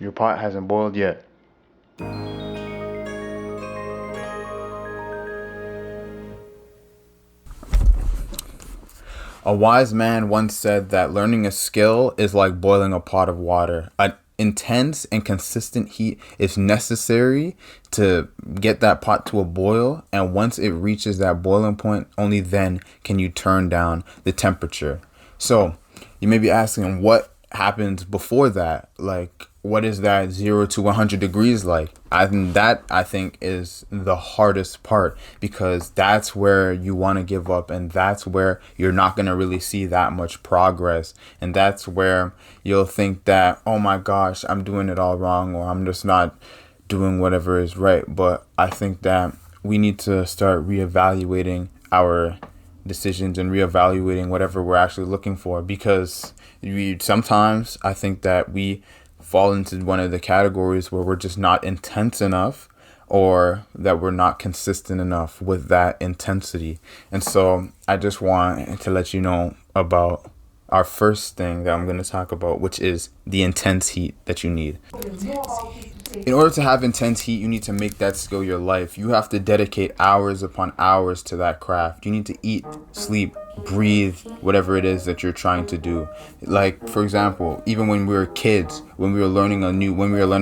Your pot hasn't boiled yet. A wise man once said that learning a skill is like boiling a pot of water. An intense and consistent heat is necessary to get that pot to a boil, and once it reaches that boiling point, only then can you turn down the temperature. So, you may be asking what happens before that? Like, what is that 0 to 100 degrees like? I think is the hardest part, because that's where you want to give up, and that's where you're not going to really see that much progress, and that's where you'll think that, oh my gosh, I'm doing it all wrong, or I'm just not doing whatever is right. But I think that we need to start reevaluating our decisions and reevaluating whatever we're actually looking for, because we sometimes, I think that we fall into one of the categories where we're just not intense enough, or that we're not consistent enough with that intensity. And so I just want to let you know about our first thing that I'm going to talk about, which is the intense heat that you need. In order to have intense heat, you need to make that skill your life. You have to dedicate hours upon hours to that craft. You need to eat, sleep, breathe, whatever it is that you're trying to do. Like, for example, even when we were kids, when we were learning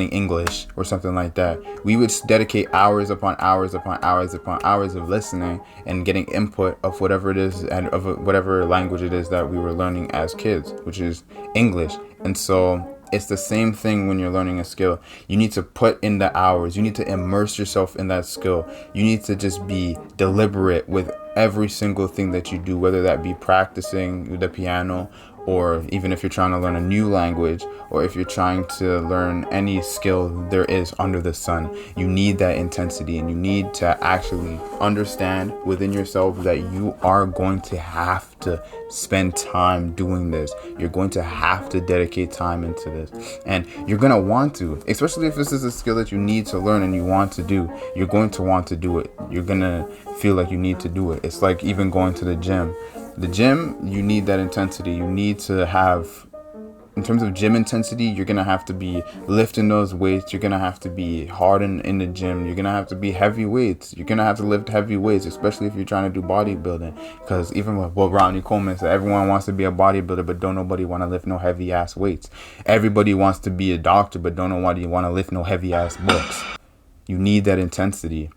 English or something like that, we would dedicate hours upon hours upon hours upon hours of listening and getting input of whatever it is, and of whatever language it is that we were learning as kids, which is English. And so it's the same thing when you're learning a skill. You need to put in the hours. You need to immerse yourself in that skill. You need to just be deliberate with every single thing that you do, whether that be practicing the piano, or even if you're trying to learn a new language, or if you're trying to learn any skill there is under the sun. You need that intensity, and you need to actually understand within yourself that you are going to have to spend time doing this. You're going to have to dedicate time into this, and you're going to want to, especially if this is a skill that you need to learn and you want to do. You're going to want to do it. You're going to feel like you need to do it. It's like even going to the gym. The gym, you need that intensity. You need to have, in terms of gym intensity, you're going to have to be lifting those weights. You're going to have to be hard in the gym. You're going to have to be heavy weights. You're going to have to lift heavy weights, especially if you're trying to do bodybuilding. Because even with what Ronnie Coleman said, everyone wants to be a bodybuilder, but don't nobody want to lift no heavy ass weights. Everybody wants to be a doctor, but don't nobody want to lift no heavy ass books. You need that intensity.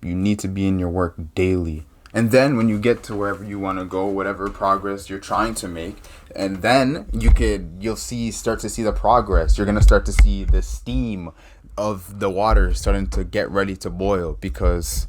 You need to be in your work daily. And then when you get to wherever you want to go, whatever progress you're trying to make, and then you'll start to see the progress. You're going to start to see the steam of the water starting to get ready to boil, because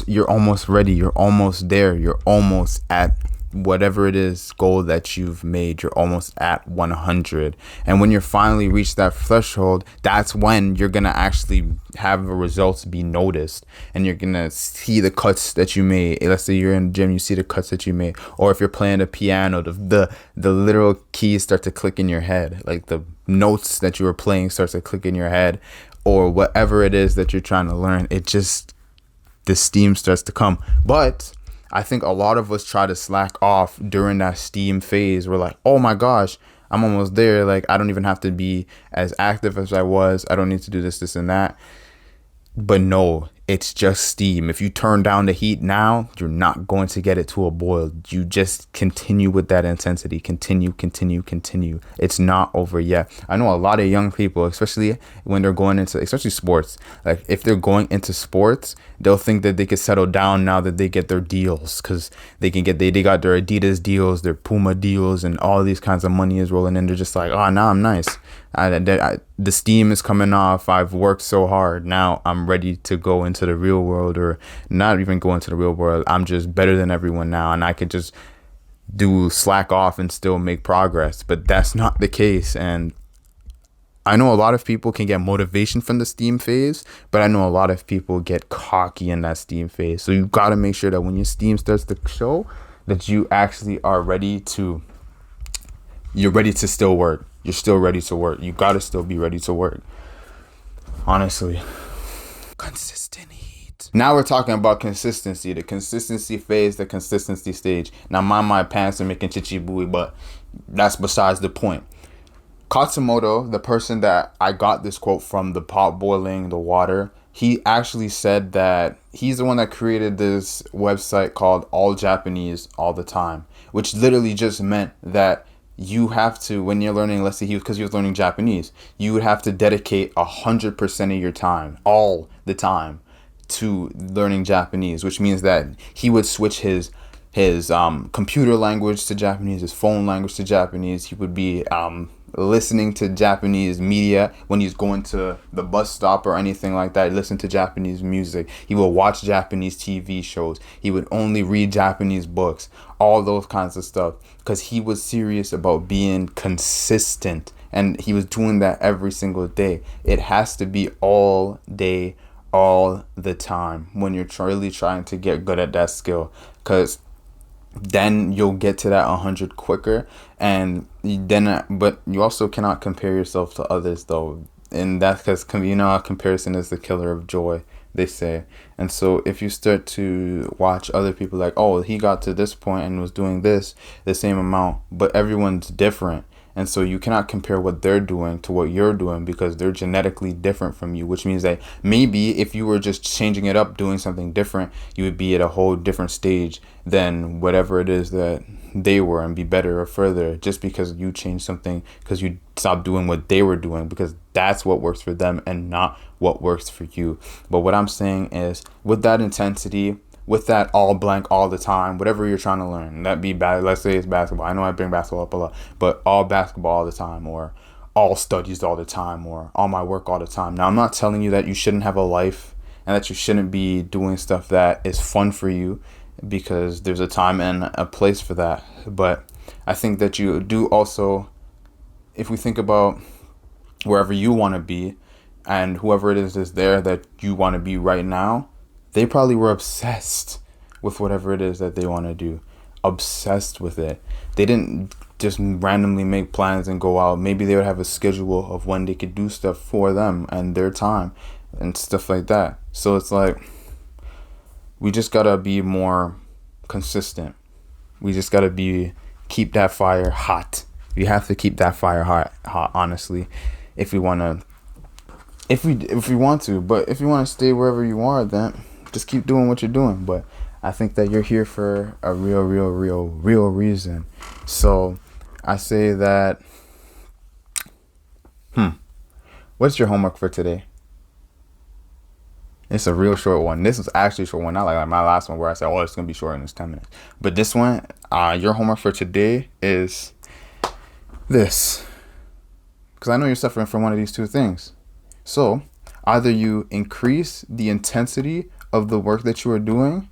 you're almost ready. You're almost there. You're almost at whatever it is goal that you've made. You're almost at 100. And when you finally reach that threshold, that's when you're going to actually have the results be noticed, and you're going to see the cuts that you made. Let's say you're in the gym, you see the cuts that you made. Or if you're playing the piano, the literal keys start to click in your head, like the notes that you were playing starts to click in your head, or whatever it is that you're trying to learn. The steam starts to come. But I think a lot of us try to slack off during that steam phase. We're like, oh my gosh, I'm almost there. Like, I don't even have to be as active as I was. I don't need to do this, and that. But no, it's just steam. If you turn down the heat now, you're not going to get it to a boil. You just continue with that intensity. Continue. It's not over yet. I know a lot of young people, especially when they're going into, especially sports. Like, if they're going into sports, they'll think that they could settle down now that they get their deals, because they got their Adidas deals, their Puma deals, and all these kinds of money is rolling in. They're just like, oh, now I'm nice. The steam is coming off. I've worked so hard. Now I'm ready to go into the real world, or not even go into the real world. I'm just better than everyone now, and I could just slack off and still make progress. But that's not the case. And I know a lot of people can get motivation from the steam phase, but I know a lot of people get cocky in that steam phase. So you got to make sure that when your steam starts to show, that you actually are you're ready to still work. You're still ready to work. You got to still be ready to work. Honestly. Consistent heat. Now we're talking about consistency. The consistency phase, the consistency stage. Now my pants are making chichi booey, but that's besides the point. Katsumoto, the person that I got this quote from, the pot boiling the water, he actually said that he's the one that created this website called All Japanese All the Time, which literally just meant that you have to, when you're learning, let's say because he was learning Japanese, you would have to dedicate 100% of your time, all the time, to learning Japanese, which means that he would switch his computer language to Japanese, his phone language to Japanese. He would be listening to Japanese media when he's going to the bus stop or anything like that. Listen to Japanese music. He will watch Japanese TV shows. He would only read Japanese books, all those kinds of stuff, because he was serious about being consistent, and he was doing that every single day. It has to be all day, all the time when you're really trying to get good at that skill, because then you'll get to that 100 quicker. And then, but you also cannot compare yourself to others, though, and that's because, you know, comparison is the killer of joy, they say. And so if you start to watch other people, like, oh, he got to this point and was doing this the same amount, but everyone's different. And so you cannot compare what they're doing to what you're doing, because they're genetically different from you, which means that maybe if you were just changing it up, doing something different, you would be at a whole different stage than whatever it is that they were, and be better or further, just because you changed something, because you stopped doing what they were doing, because that's what works for them and not what works for you. But what I'm saying is, with that intensity, with that all blank all the time, whatever you're trying to learn, that be bad. Let's say it's basketball. I know I bring basketball up a lot, but all basketball all the time, or all studies all the time, or all my work all the time. Now, I'm not telling you that you shouldn't have a life and that you shouldn't be doing stuff that is fun for you, because there's a time and a place for that. But I think that you do also, if we think about wherever you want to be and whoever it is there that you want to be right now, they probably were obsessed with whatever it is that they want to do. Obsessed with it. They didn't just randomly make plans and go out. Maybe they would have a schedule of when they could do stuff for them and their time and stuff like that. So it's like, we just gotta be more consistent. We just gotta keep that fire hot. We have to keep that fire hot, honestly, if we want to. If we want to, but if you want to stay wherever you are, then just keep doing what you're doing. But I think that you're here for a real reason. So I say that, what's your homework for today? It's a real short one. This is actually a short one, not like my last one where I said, oh, it's going to be short and it's 10 minutes. But this one, your homework for today is this. Because I know you're suffering from one of these two things. So either you increase the intensity of the work that you are doing,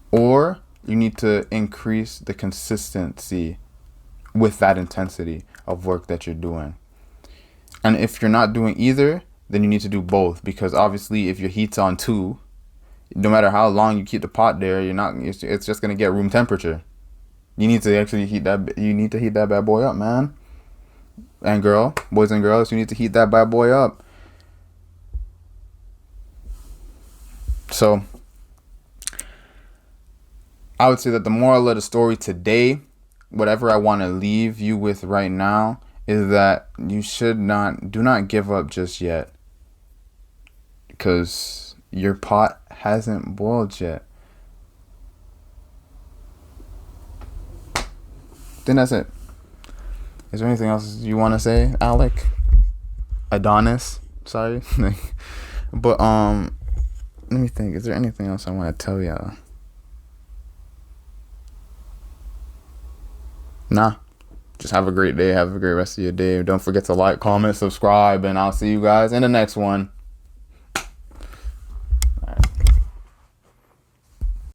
or you need to increase the consistency with that intensity of work that you're doing. And if you're not doing either, then you need to do both, because obviously if your heat's on 2, no matter how long you keep the pot there, it's just going to get room temperature. You need to actually heat that bad boy up, man. And boys and girls, you need to heat that bad boy up. So I would say that the moral of the story today, whatever I want to leave you with right now, is that you do not give up just yet, because your pot hasn't boiled yet. Then that's it. Is there anything else you want to say, Alec? Adonis? Sorry. But let me think. Is there anything else I want to tell y'all? Nah. Just have a great day. Have a great rest of your day. Don't forget to like, comment, subscribe, and I'll see you guys in the next one.